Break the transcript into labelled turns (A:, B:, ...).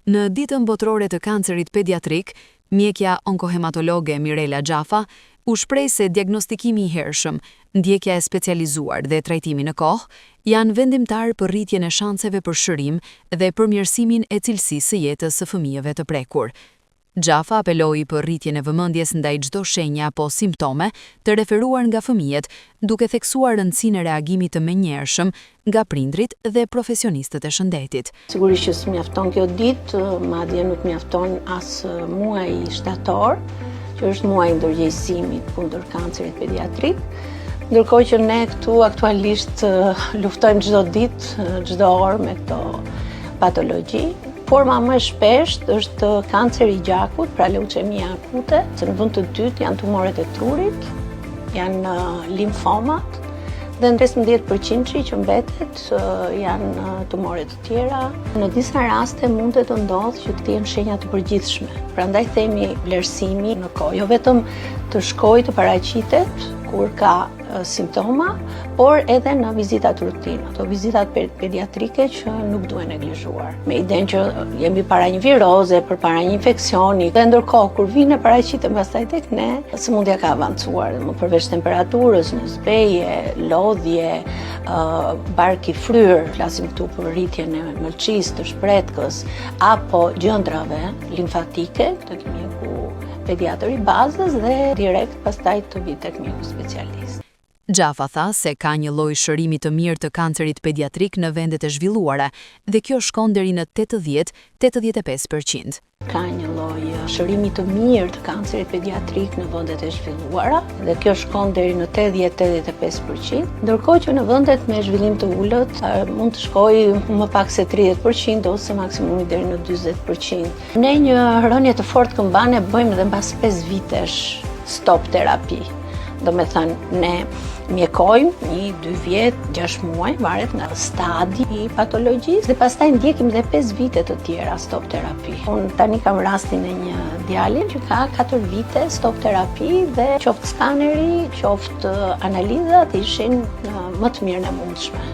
A: Në ditën botërore të kancerit pediatrik, mjekja onkohematologe Mirela Gjafa u shpreh se diagnostikimi i hershëm, ndjekja e specializuar dhe trajtimi në kohë janë vendimtar për rritjen e shanseve për shërim dhe përmirësimin e cilësisë së jetës së fëmijëve të prekur. Gjafa apeloi për rritjen e vëmendjes ndaj çdo shenje apo simptome të referuar nga fëmijët, duke theksuar rëndësinë e reagimit të menjëhershëm nga prindrit dhe profesionistët e shëndetit.
B: Sigurisht që s'mjafton kjo ditë, madje nuk mjafton as muaji shtator, që është muaji i ndërgjegjësimit kundër kancerit pediatrik. Ndërkohë që ne këtu aktualisht luftojmë çdo ditë, çdo orë me këto patologji. Forma më e shpeshtë është kanceri i gjakut, pra leuqemia akute, se në vend të dytë janë tumoret e trurit, janë limfomat, dhe në 15% që mbetet janë tumoret të tjera. Në disa raste mund të ndodhë që të jenë shenja të përgjithshme. Prandaj themi vlerësimi në kohë, jo vetëm të shkojë të paraqitet kur ka simptoma, por edhe në vizitat rutinë, ato vizitat pediatrike që nuk duhen neglizhuar. Me idenë që jemi para një viroze, përpara një infeksioni, dhe ndërkohë kur vjen e paraqitet pastaj tek ne, sëmundja ka avancuar, më përveç temperaturës, në zbeje, lodhje, bark i fryrë, flasim këtu për rritjen e mëlçisë, të shpretkës, apo gjëndrave limfatike, tek mjeku pediatër i bazës dhe direkt pastaj të vi tek mjeku specialist.
A: Gjafa tha se ka një lloj shërimi të mirë të kancerit pediatrik në vendet e zhvilluara dhe kjo shkon deri në 80-85%.
B: Ka një lloj shërimi të mirë të kancerit pediatrik në vendet e zhvilluara dhe kjo shkon deri në 80-85%, ndërkohë që në vendet me zhvillim të ulët mund të shkojë më pak se 30% ose maksimumi deri në 40%. Ne një rënje të fortë këmbane bëjmë edhe mbas 5 vitesh stop terapi. Do me thënë, ne mjekojmë 1, 2 vjet, 6 muaj, varet nga stadi i patologjisë dhe pastaj ndjekim dhe 5 vite të tjera stop terapi. Unë tani kam rastin e një djalin që ka 4 vite stop terapi dhe qoftë skaneri, qoftë analizat ishin më të mirën e mundshme.